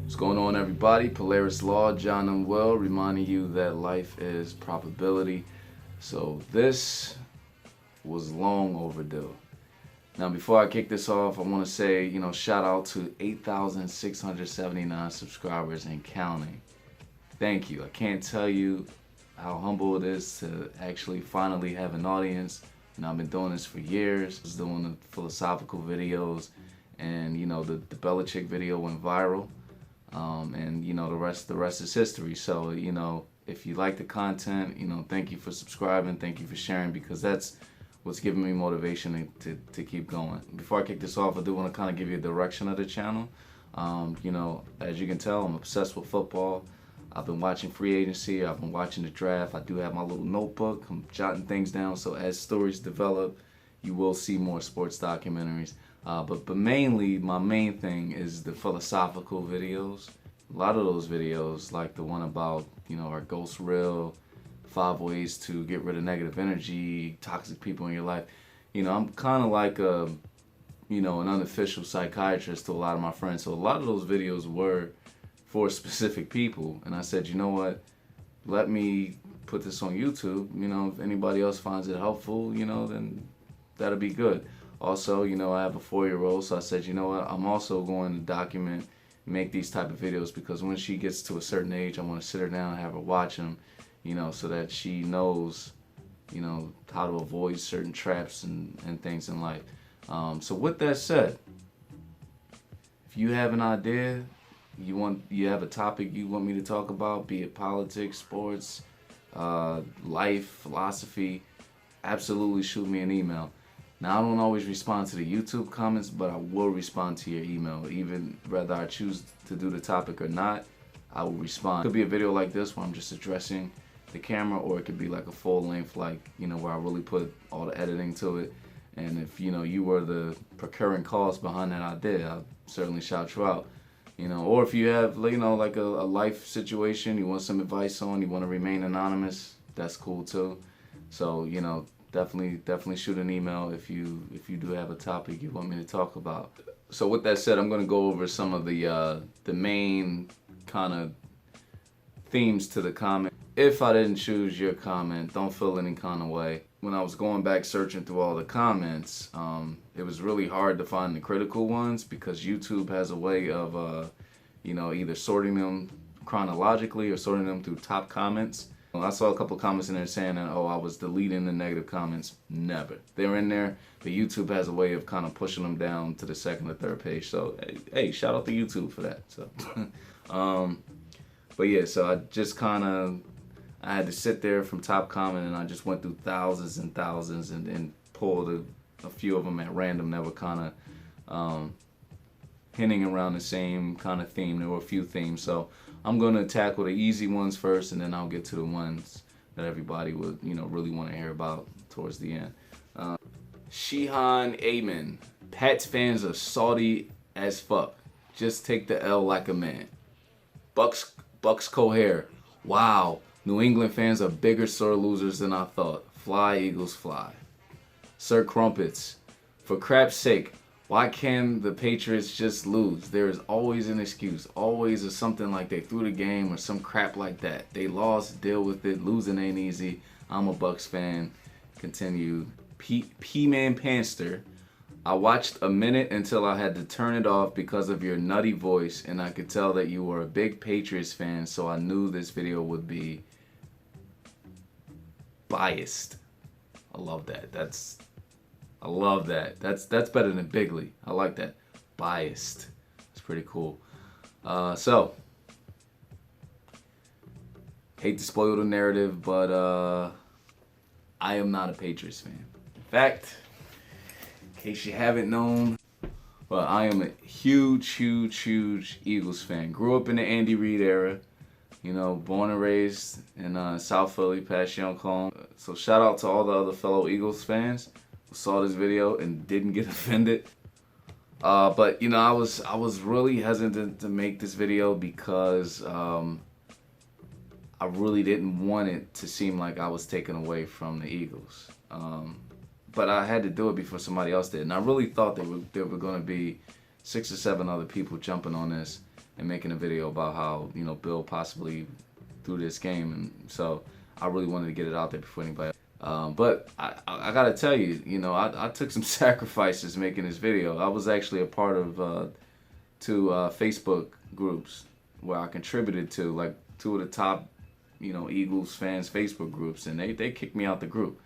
What's going on, everybody? Polaris Law, John and Will, reminding you that life is probability. So this was long overdue. Now, before I kick this off, I want to say, shout out to 8,679 subscribers and counting. Thank you. I can't tell you how humble it is to actually finally have an audience. I've been doing this for years. I was doing the philosophical videos, and the Belichick video went viral. And the rest is history. So if you like the content, thank you for subscribing, thank you for sharing, because that's what's giving me motivation to keep going. Before I kick this off, I do want to kind of give you a direction of the channel. As you can tell, I'm obsessed with football. I've been watching free agency, I've been watching the draft. I do have my little notebook, I'm jotting things down, so as stories develop, you will see more sports documentaries. But mainly, my main thing is the philosophical videos. A lot of those videos, like the one about, are ghosts real, 5 ways to get rid of negative energy, toxic people in your life. I'm kind of like an unofficial psychiatrist to a lot of my friends. So a lot of those videos were for specific people. And I said, you know what, let me put this on YouTube. If anybody else finds it helpful, then that'll be good. Also, I have a 4-year-old, so I said, you know what, I'm also going to document, make these type of videos, because when she gets to a certain age, I want to sit her down and have her watch them, so that she knows, how to avoid certain traps and things in life. So with that said, if you have an idea, you have a topic you want me to talk about, be it politics, sports, life, philosophy, absolutely shoot me an email. Now, I don't always respond to the YouTube comments, but I will respond to your email. Even whether I choose to do the topic or not, I will respond. It could be a video like this where I'm just addressing the camera, or it could be like a full length, like, where I really put all the editing to it. And if, you were the procuring cause behind that idea, I'll certainly shout you out. Or if you have, like a life situation you want some advice on, you want to remain anonymous, that's cool too. So, definitely shoot an email if you do have a topic you want me to talk about. So with that said, I'm going to go over some of the main kind of themes to the comment. If I didn't choose your comment, don't feel any kind of way. When I was going back searching through all the comments, it was really hard to find the critical ones, because YouTube has a way of either sorting them chronologically or sorting them through top comments. I saw a couple comments in there saying that, oh, I was deleting the negative comments. Never. They're in there, but YouTube has a way of kind of pushing them down to the second or third page. So, hey, shout out to YouTube for that. So, but yeah, so I just I had to sit there from top comment, and I just went through thousands and thousands and pulled a few of them at random that were kind of hinting around the same kind of theme. There were a few themes, so I'm going to tackle the easy ones first, and then I'll get to the ones that everybody would, really want to hear about towards the end. Shihan Amen. Pats fans are salty as fuck. Just take the L like a man. Bucks Cohere. Wow. New England fans are bigger sore losers than I thought. Fly, Eagles, fly. Sir Crumpets. For crap's sake, why can't the Patriots just lose? There is always an excuse. Always is something like they threw the game or some crap like that. They lost, deal with it. Losing ain't easy. I'm a Bucks fan. Continued. P-Man Panster. I watched a minute until I had to turn it off because of your nutty voice, and I could tell that you were a big Patriots fan, so I knew this video would be biased. I love that. I love that. That's better than bigly. I like that. Biased. It's pretty cool. So, hate to spoil the narrative, but I am not a Patriots fan. In fact, in case you haven't known, well, I am a huge Eagles fan. Grew up in the Andy Reid era. Born and raised in South Philly, past Youngcomb. So shout out to all the other fellow Eagles fans who saw this video and didn't get offended. But I was really hesitant to make this video because I really didn't want it to seem like I was taken away from the Eagles. But I had to do it before somebody else did. And I really thought there were going to be 6 or 7 other people jumping on this and making a video about how, you know, Bill possibly threw this game, and so I really wanted to get it out there before anybody. But I gotta tell you, you know, I took some sacrifices making this video. I was actually a part of two Facebook groups where I contributed to, like, two of the top, you know, Eagles fans Facebook groups, and they kicked me out the group.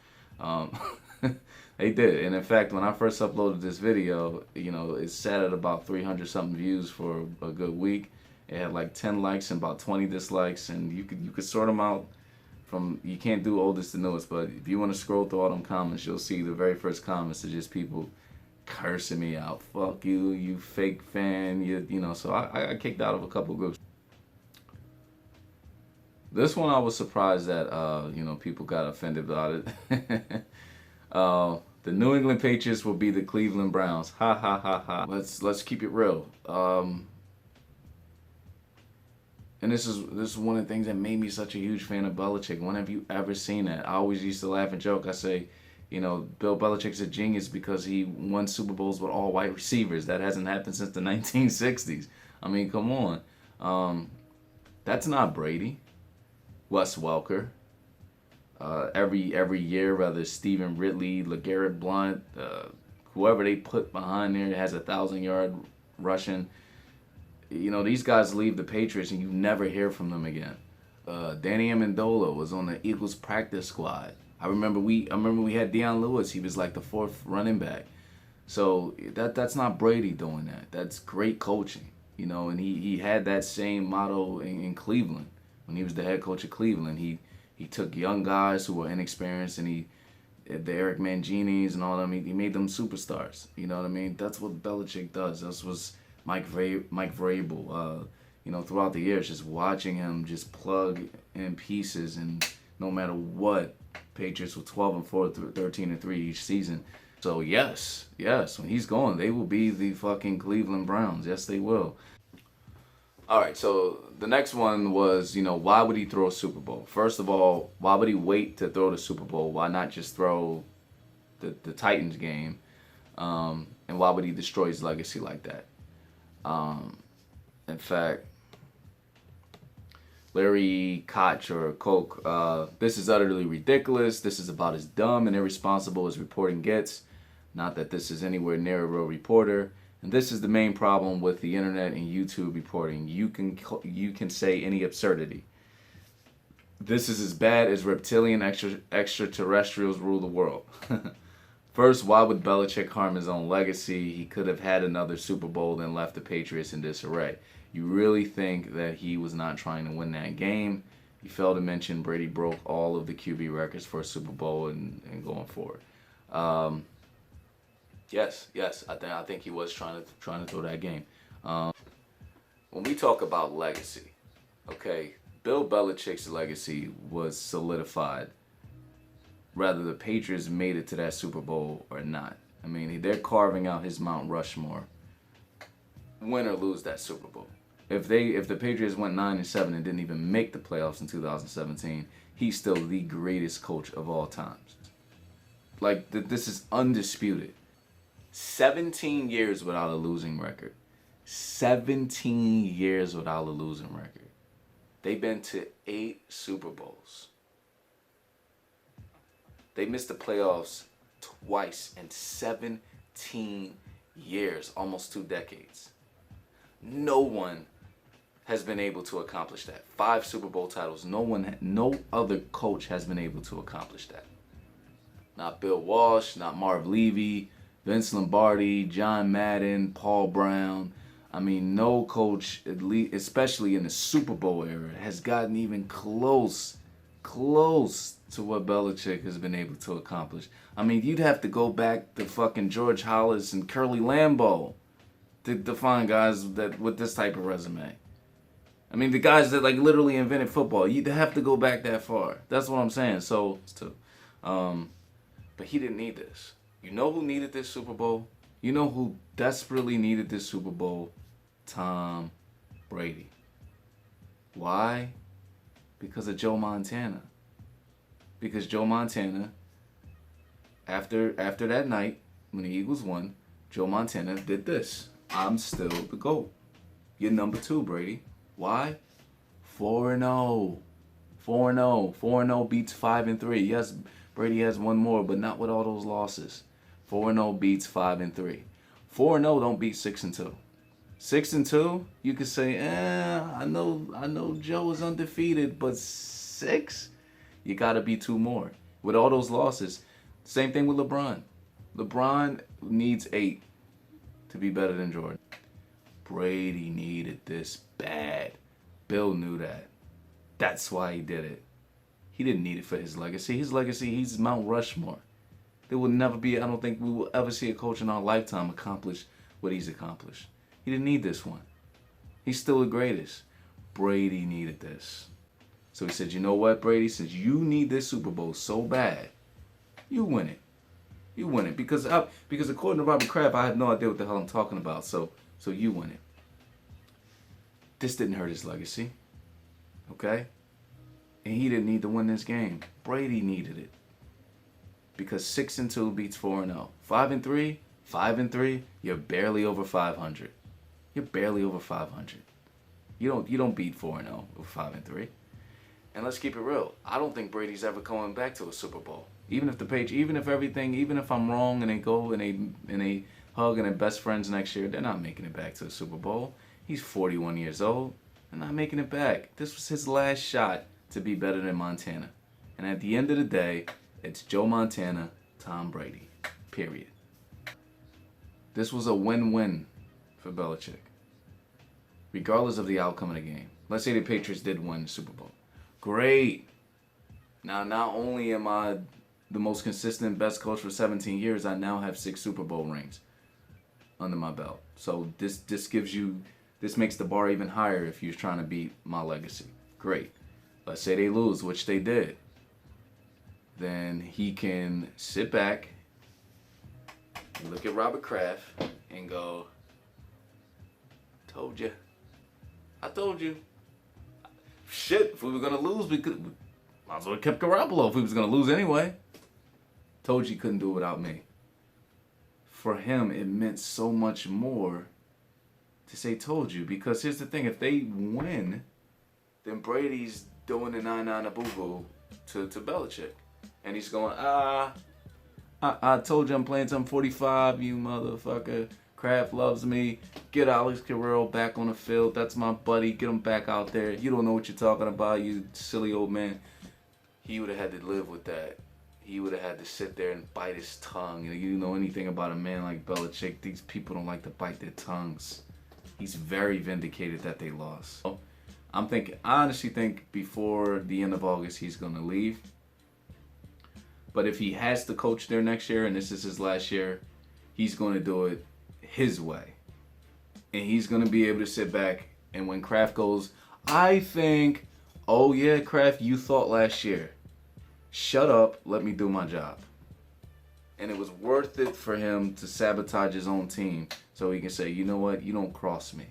They did. And in fact, when I first uploaded this video, you know, it sat at about 300 something views for a good week. It had like 10 likes and about 20 dislikes, and you could sort them out from, you can't do oldest to newest, but if you want to scroll through all them comments, you'll see the very first comments are just people cursing me out. Fuck you, you fake fan, you know. So I got kicked out of a couple groups. This one I was surprised that you know, people got offended about it. The New England Patriots will be the Cleveland Browns. Ha ha ha ha. Let's keep it real. And this is one of the things that made me such a huge fan of Belichick. When have you ever seen that? I always used to laugh and joke. I say, you know, Bill Belichick's a genius because he won Super Bowls with all white receivers. That hasn't happened since the 1960s. I mean, come on. That's not Brady. Wes Welker. Every year, whether it's Stephen Ridley, LeGarrette Blount, whoever they put behind there has 1,000-yard rushing. You know, these guys leave the Patriots and you never hear from them again. Danny Amendola was on the Eagles practice squad. I remember we had Deion Lewis. He was like the 4th running back. So that's not Brady doing that. That's great coaching. You know, and he had that same motto in Cleveland when he was the head coach of Cleveland. He took young guys who were inexperienced, and the Eric Manginis and all them, he made them superstars. You know what I mean? That's what Belichick does. That's what Mike Vrabel, you know, throughout the years, just watching him just plug in pieces, and no matter what, Patriots were 12-4, 13-3 each season. So yes, when he's going, they will be the fucking Cleveland Browns. Yes, they will. All right, so the next one was, you know, why would he throw a Super Bowl? First of all, why would he wait to throw the Super Bowl? Why not just throw the Titans game? And why would he destroy his legacy like that? In fact, Larry Koch or Koch, this is utterly ridiculous. This is about as dumb and irresponsible as reporting gets. Not that this is anywhere near a real reporter. And this is the main problem with the internet and YouTube reporting. You can say any absurdity. This is as bad as reptilian extraterrestrials rule the world. First, why would Belichick harm his own legacy? He could have had another Super Bowl and left the Patriots in disarray. You really think that he was not trying to win that game? You failed to mention Brady broke all of the QB records for a Super Bowl and going forward. Yes, I think he was trying to throw that game. When we talk about legacy, okay, Bill Belichick's legacy was solidified, whether the Patriots made it to that Super Bowl or not. I mean, they're carving out his Mount Rushmore, win or lose that Super Bowl. If the Patriots went 9-7 and didn't even make the playoffs in 2017, he's still the greatest coach of all times. Like, this is undisputed. 17 years without a losing record. 17 years without a losing record. They've been to 8 Super Bowls. They missed the playoffs twice in 17 years, almost 2 decades. No one has been able to accomplish that. 5 Super Bowl titles. No other coach has been able to accomplish that. Not Bill Walsh, not Marv Levy, Vince Lombardi, John Madden, Paul Brown. I mean, no coach, at least, especially in the Super Bowl era, has gotten even close to what Belichick has been able to accomplish. I mean, you'd have to go back to fucking George Hollis and Curly Lambeau to find guys that with this type of resume. I mean, the guys that like literally invented football. You'd have to go back that far. That's what I'm saying. So, but he didn't need this. You know who needed this Super Bowl? You know who desperately needed this Super Bowl? Tom Brady. Why? Because of Joe Montana. Because Joe Montana, after that night when the Eagles won, Joe Montana did this. I'm still the GOAT. You're number 2, Brady. Why? 4-0. 4-0. 4-0 beats 5-3. Yes, Brady has one more, but not with all those losses. 4-0 beats 5-3. 4-0 don't beat 6-2. 6-2, you could say, I know Joe is undefeated, but 6, you gotta be 2 more. With all those losses, same thing with LeBron. LeBron needs 8 to be better than Jordan. Brady needed this bad. Bill knew that. That's why he did it. He didn't need it for his legacy. His legacy, he's Mount Rushmore. There will never be, I don't think we will ever see a coach in our lifetime accomplish what he's accomplished. He didn't need this one. He's still the greatest. Brady needed this. So he said, you know what, Brady, since you need this Super Bowl so bad, you win it. You win it. Because according to Robert Kraft, I have no idea what the hell I'm talking about. So you win it. This didn't hurt his legacy. Okay? And he didn't need to win this game. Brady needed it. Because 6-2 beats 4-0. 5-3, 5-3, you're barely over 500. You're barely over 500. You don't beat 4-0 with 5-3. And let's keep it real. I don't think Brady's ever going back to a Super Bowl. Even if I'm wrong and they go and they hug and they're best friends next year, they're not making it back to the Super Bowl. He's 41 years old. They're not making it back. This was his last shot to be better than Montana. And at the end of the day, it's Joe Montana, Tom Brady. Period. This was a win-win for Belichick. Regardless of the outcome of the game. Let's say the Patriots did win the Super Bowl. Great. Now, not only am I the most consistent best coach for 17 years, I now have 6 Super Bowl rings under my belt. So this makes the bar even higher if you're trying to beat my legacy. Great. Let's say they lose, which they did. Then he can sit back, look at Robert Kraft, and go, told you. I told you. Shit, if we were going to lose, we could. Might as well have kept Garoppolo if we was going to lose anyway. Told you couldn't do it without me. For him, it meant so much more to say told you. Because here's the thing, if they win, then Brady's doing the 9-9 boo-boo to Belichick. And he's going, I told you I'm playing some 45, you motherfucker. Kraft loves me. Get Alex Carrero back on the field. That's my buddy. Get him back out there. You don't know what you're talking about, you silly old man. He would have had to live with that. He would have had to sit there and bite his tongue. You know anything about a man like Belichick, these people don't like to bite their tongues. He's very vindicated that they lost. I honestly think before the end of August, he's going to leave. But if he has to coach there next year, and this is his last year, he's going to do it his way. And he's going to be able to sit back, and when Kraft goes, I think, oh yeah, Kraft, you thought last year. Shut up, let me do my job. And it was worth it for him to sabotage his own team so he can say, you know what, you don't cross me.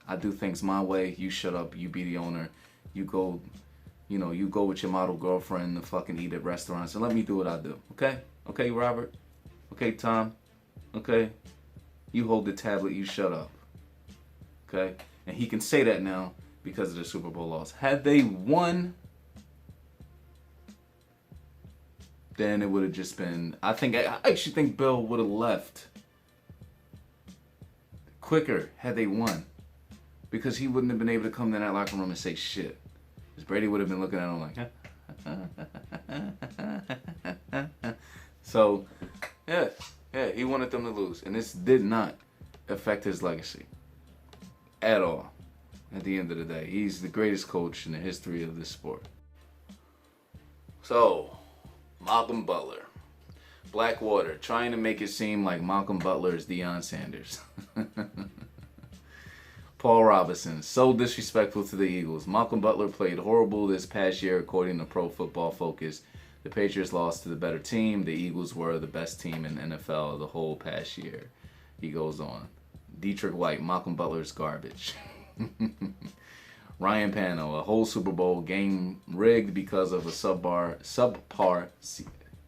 I do things my way, you shut up, you be the owner, you go with your model girlfriend to fucking eat at restaurants and let me do what I do. Okay? Okay, Robert? Okay, Tom? Okay? You hold the tablet, you shut up. Okay? And he can say that now because of the Super Bowl loss. Had they won, then it would have just been, I actually think Bill would have left quicker had they won. Because he wouldn't have been able to come to that locker room and say shit. Because Brady would have been looking at him like, So, yeah, he wanted them to lose. And this did not affect his legacy at all. At the end of the day, he's the greatest coach in the history of this sport. So, Malcolm Butler. Blackwater, trying to make it seem like Malcolm Butler is Deion Sanders. Paul Robinson, so disrespectful to the Eagles. Malcolm Butler played horrible this past year according to Pro Football Focus. The Patriots lost to the better team. The Eagles were the best team in the NFL the whole past year. He goes on. Dietrich White, Malcolm Butler's garbage. Ryan Pano, a whole Super Bowl game rigged because of a subpar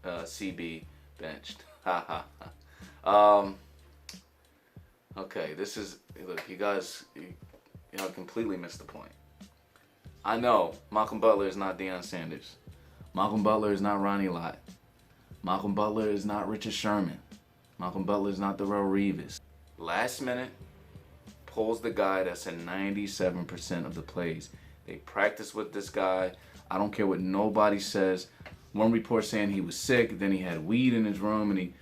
CB benched. Okay, this is, look, you guys, Y'all completely missed the point. I know Malcolm Butler is not Deion Sanders. Malcolm Butler is not Ronnie Lott. Malcolm Butler is not Richard Sherman. Malcolm Butler is not Darrelle Revis. Last minute, pulls the guy that's in 97% of the plays. They practice with this guy. I don't care what nobody says. One report saying he was sick, then he had weed in his room, and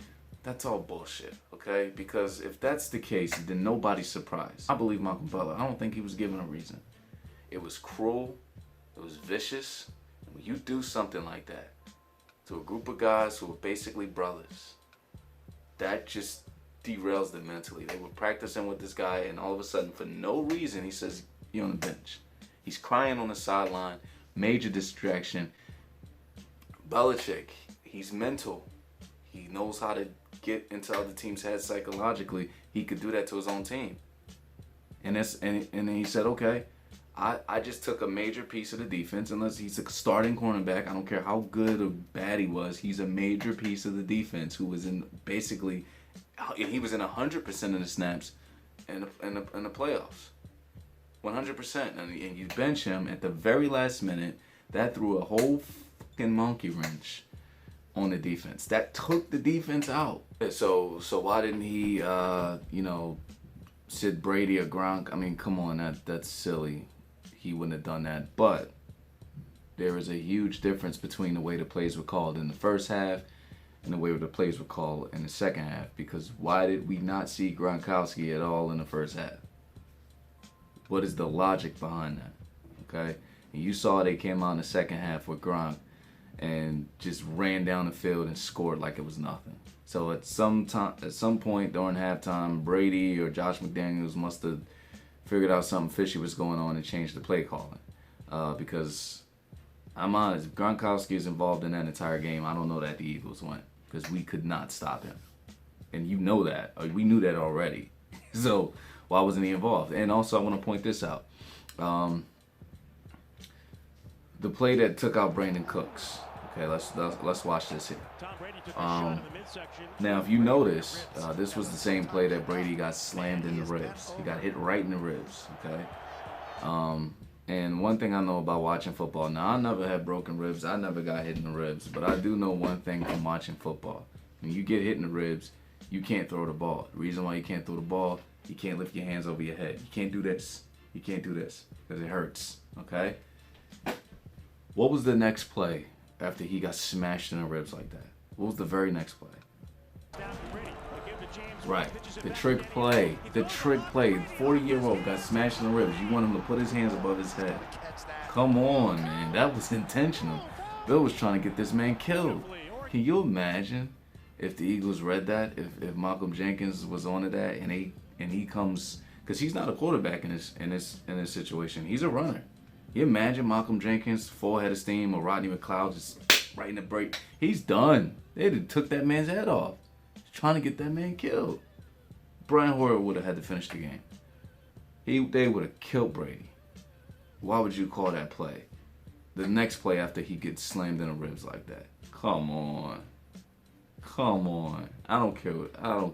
that's all bullshit, okay? Because if that's the case, then nobody's surprised. I believe Malcolm Butler. I don't think he was given a reason. It was cruel. It was vicious. And when you do something like that to a group of guys who are basically brothers, that just derails them mentally. They were practicing with this guy, and all of a sudden, for no reason, he says, "You're on the bench." He's crying on the sideline. Major distraction. Belichick, he's mental. He knows how to get into other teams' heads psychologically. He could do that to his own team. And then he said, okay, I just took a major piece of the defense. Unless he's a starting cornerback, I don't care how good or bad he was, he's a major piece of the defense who was in basically, he was in 100% of the snaps in the playoffs. 100%. And you bench him at the very last minute. That threw a whole fucking monkey wrench on the defense. That took the defense out. So why didn't he, sit Brady or Gronk? I mean, come on, that's silly. He wouldn't have done that. But there is a huge difference between the way the plays were called in the first half and the way the plays were called in the second half. Because why did we not see Gronkowski at all in the first half? What is the logic behind that? Okay? And you saw they came out in the second half with Gronk and just ran down the field and scored like it was nothing. So at some point during halftime, Brady or Josh McDaniels must have figured out something fishy was going on and changed the play calling. Because I'm honest, if Gronkowski is involved in that entire game, I don't know that the Eagles win, because we could not stop him. And you know that. We knew that already. So why wasn't he involved? And also I want to point this out. The play that took out Brandon Cooks. Okay, let's watch this here. Now, if you notice, this was the same play that Brady got slammed in the ribs. He got hit right in the ribs. Okay. And one thing I know about watching football, now I never had broken ribs. I never got hit in the ribs, but I do know one thing from watching football. When you get hit in the ribs, you can't throw the ball. The reason why you can't throw the ball, you can't lift your hands over your head. You can't do this. You can't do this because it hurts. Okay. What was the next play after he got smashed in the ribs like that? What was the very next play? Right. The trick play. The trick play. 40-year-old got smashed in the ribs. You want him to put his hands above his head. Come on, man. That was intentional. Bill was trying to get this man killed. Can you imagine if the Eagles read that? If Malcolm Jenkins was onto that and he comes, because he's not a quarterback in this situation. He's a runner. You imagine Malcolm Jenkins, full head of steam, or Rodney McLeod just right in the break. He's done. They took that man's head off. He's trying to get that man killed. Brian Hoyer would have had to finish the game. They would have killed Brady. Why would you call that play? The next play after he gets slammed in the ribs like that. Come on. Come on. I don't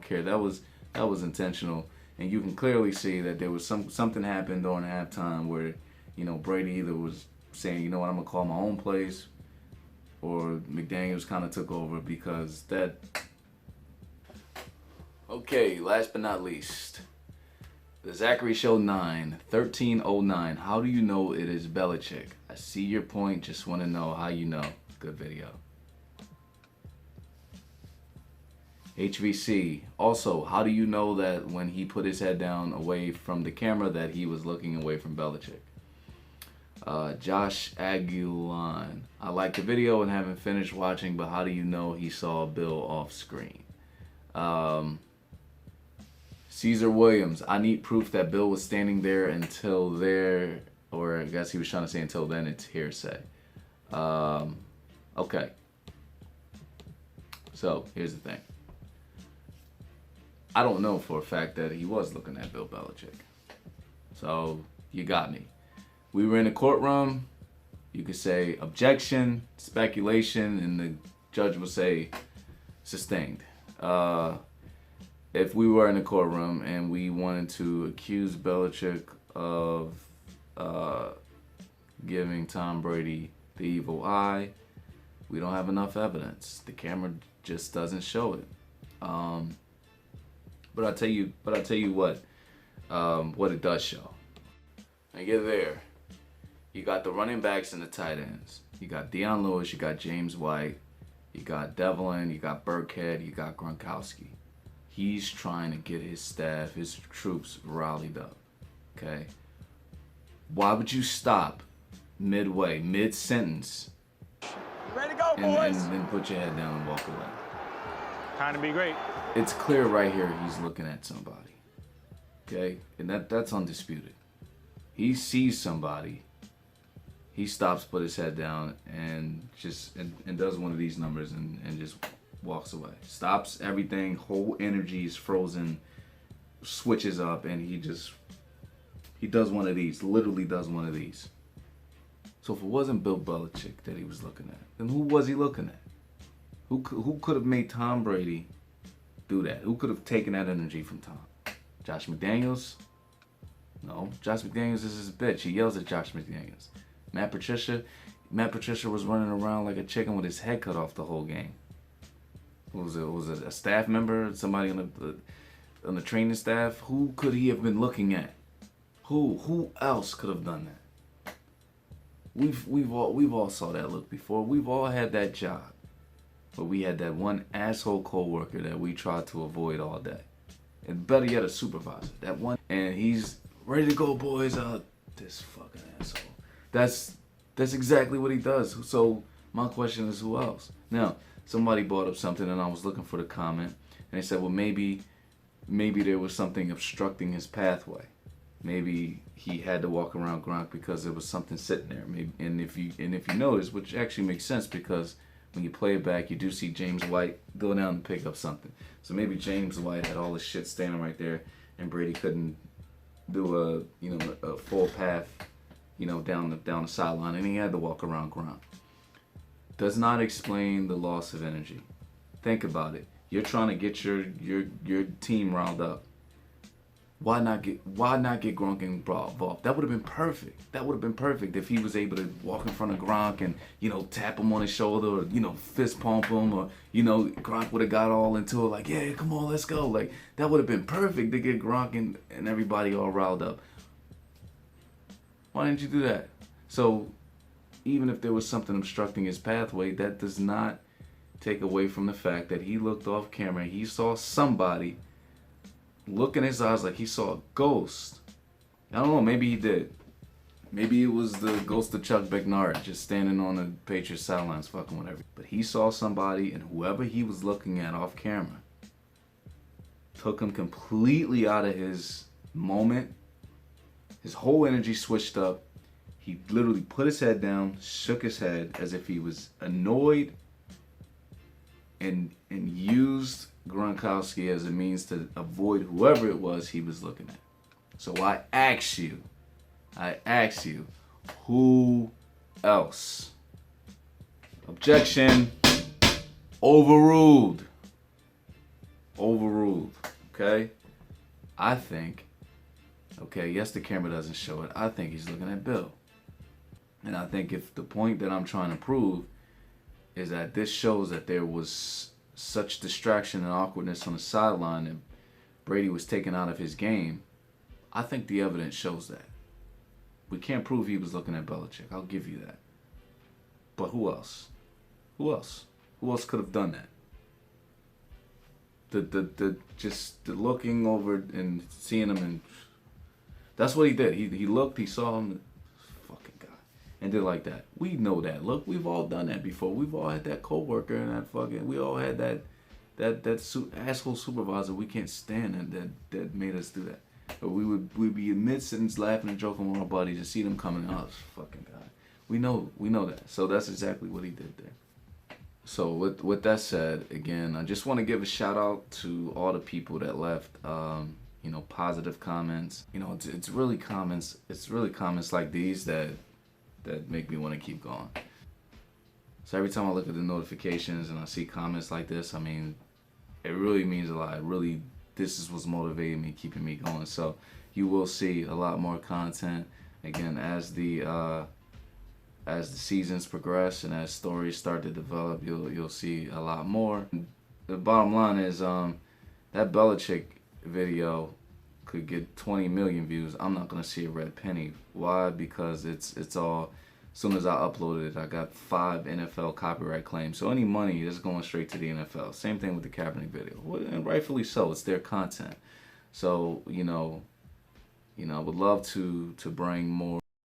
care. That was intentional. And you can clearly see that there was something happened during halftime where, Brady either was saying, you know what, I'm going to call my own plays, or McDaniels kind of took over because that... Okay, last but not least, the Zachary Show 9, 1309. How do you know it is Belichick? I see your point, just want to know how you know. Good video. HVC, also, how do you know that when he put his head down away from the camera that he was looking away from Belichick? Josh Aguilan, I like the video and haven't finished watching, but how do you know he saw Bill off screen? Caesar Williams, I need proof that Bill was standing there until there, or I guess he was trying to say until then, it's hearsay. Okay. So, here's the thing. I don't know for a fact that he was looking at Bill Belichick. So, you got me. We were in a courtroom. You could say objection, speculation, and the judge would say sustained. If we were in a courtroom and we wanted to accuse Belichick of giving Tom Brady the evil eye. We don't have enough evidence. The camera just doesn't show it. But I tell you what it does show. And get there. You got the running backs and the tight ends. You got Deion Lewis, you got James White, you got Devlin, you got Burkhead, you got Gronkowski. He's trying to get his staff, his troops rallied up. Okay? Why would you stop midway, mid-sentence, ready to go, boys, and then put your head down and walk away? Time to be great. It's clear right here he's looking at somebody. Okay? And that's undisputed. He sees somebody. He stops, put his head down, and does one of these numbers and just walks away. Stops everything, whole energy is frozen, switches up, and he does one of these, literally does one of these. So if it wasn't Bill Belichick that he was looking at, then who was he looking at? Who could have made Tom Brady do that? Who could have taken that energy from Tom? Josh McDaniels? No, Josh McDaniels is his bitch. He yells at Josh McDaniels. Matt Patricia was running around like a chicken with his head cut off the whole game. Was it a staff member, somebody on the training staff? Who could he have been looking at? Who else could have done that? We've all saw that look before. We've all had that job, but we had that one asshole coworker that we tried to avoid all day, and better yet, a supervisor. That one, and he's ready to go, boys. This fucking asshole. That's exactly what he does. So my question is, who else? Now, somebody brought up something, and I was looking for the comment, and they said, well, maybe there was something obstructing his pathway. Maybe he had to walk around Gronk because there was something sitting there. Maybe, and if you notice, which actually makes sense because when you play it back, you do see James White go down and pick up something. So maybe James White had all this shit standing right there, and Brady couldn't do a full path, down the sideline, and he had to walk around Gronk. Does not explain the loss of energy. Think about it. You're trying to get your team riled up. Why not get Gronk involved? That would have been perfect. That would have been perfect if he was able to walk in front of Gronk and tap him on his shoulder, or fist pump him, or Gronk would have got all into it like, yeah, come on, let's go. Like that would have been perfect to get Gronk and everybody all riled up. Why didn't you do that? So even if there was something obstructing his pathway, that does not take away from the fact that he looked off camera. He saw somebody look in his eyes like he saw a ghost. I don't know, maybe he did. Maybe it was the ghost of Chuck Bednarik just standing on the Patriots sidelines fucking whatever. But he saw somebody, and whoever he was looking at off camera took him completely out of his moment. His whole energy switched up. He literally put his head down, shook his head as if he was annoyed, and used Gronkowski as a means to avoid whoever it was he was looking at. So I ask you, who else? Objection. Overruled. Okay? I think, yes, the camera doesn't show it. I think he's looking at Bill. And I think if the point that I'm trying to prove is that this shows that there was such distraction and awkwardness on the sideline and Brady was taken out of his game, I think the evidence shows that. We can't prove he was looking at Belichick. I'll give you that. But who else? Who else could have done that? The looking over and seeing him, and that's what he did. He looked, he saw him, fucking guy, and did like that. We know that. Look, we've all done that before. We've all had that coworker and we all had that asshole supervisor we can't stand that made us do that. Or we'd be in mid-sentence laughing and joking with our buddies and see them coming out. Fucking guy. We know that. So that's exactly what he did there. So with that said, again, I just want to give a shout out to all the people that left, positive comments. It's really comments like these that make me want to keep going. So every time I look at the notifications and I see comments like this, it really means a lot. This is what's motivating me, keeping me going. So, you will see a lot more content. Again, as the seasons progress and as stories start to develop, you'll see a lot more. The bottom line is that Belichick video could get 20 million views. I'm not gonna see a red penny. Why? Because it's all. As soon as I uploaded it, I got 5 NFL copyright claims. So any money is going straight to the NFL. Same thing with the Kaepernick video, and rightfully so. It's their content. So I would love to bring more.